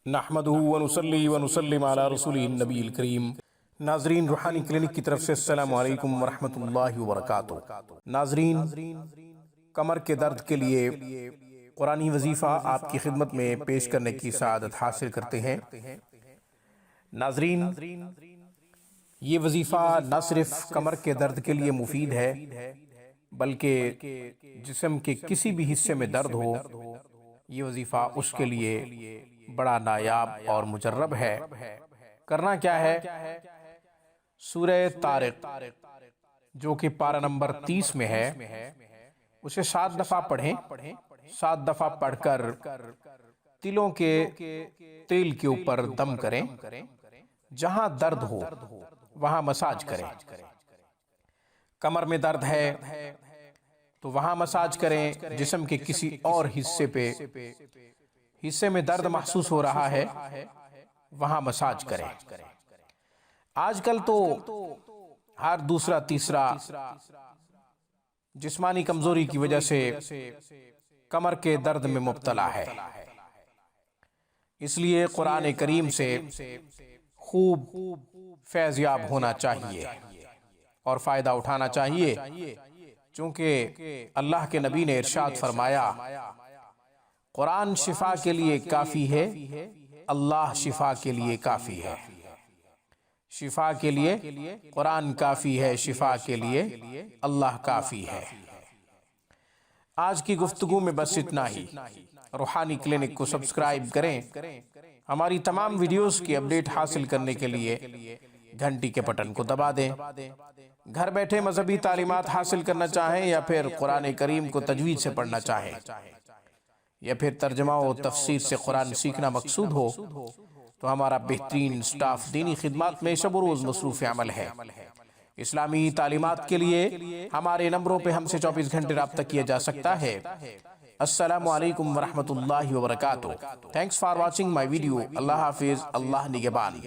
نحمدہ ونصلی ونسلم علی رسولہ النبی الکریم۔ ناظرین، روحانی کلینک کی طرف سے السلام علیکم ورحمۃ اللہ وبرکاتہ۔ ناظرین، کمر کے درد کے لیے قرآنی وظیفہ آپ کی خدمت میں پیش کرنے کی سعادت حاصل کرتے ہیں۔ ناظرین، یہ وظیفہ نہ صرف کمر کے درد کے لیے مفید ہے بلکہ جسم کے کسی بھی حصے میں درد ہو، یہ وظیفہ اس کے لیے بڑا نایاب اور مجرب ہے۔ کرنا کیا ہے؟ سورہ طارق جو کہ پارہ نمبر 30 میں ہے، اسے 7 دفعہ پڑھیں۔ 7 دفعہ پڑھ کر تلوں کے تیل کے اوپر دم کریں، جہاں درد ہو وہاں مساج کریں۔ کمر میں درد ہے تو وہاں مساج کریں، جسم کے کسی اور حصے میں درد محسوس ہو رہا ہے وہاں مساج کریں۔ آج کل تو ہر دوسرا تیسرا جسمانی کمزوری کی وجہ سے کمر کے درد میں مبتلا ہے، اس لیے قرآن کریم سے خوب فیض یاب ہونا چاہیے اور فائدہ اٹھانا چاہیے، چونکہ اللہ کے نبی نے ارشاد فرمایا، قرآن شفا کے لیے کافی ہے، اللہ شفا کے لیے کافی ہے۔ شفا کے لیے قرآن کافی ہے، شفا کے لیے اللہ کافی ہے۔ آج کی گفتگو میں بس اتنا ہی۔ روحانی کلینک کو سبسکرائب کریں۔ ہماری تمام ویڈیوز کی اپڈیٹ حاصل کرنے کے لیے گھنٹی کے بٹن کو دبا دیں۔ گھر بیٹھے مذہبی تعلیمات حاصل کرنا چاہیں یا پھر قرآن کریم کو تجوید سے پڑھنا چاہیں یا پھر ترجمہ و تفسیر سے قرآن سیکھنا مقصود ہو تو ہمارا بہترین سٹاف دینی خدمات میں شب و روز مصروف عمل ہے۔ اسلامی تعلیمات کے لیے ہمارے نمبروں پہ ہم سے 24 گھنٹے رابطہ کیا جا سکتا ہے۔ السلام علیکم ورحمۃ اللہ وبرکاتہ۔ Thanks for watching my video. Allah حافظ، اللہ نگہبان۔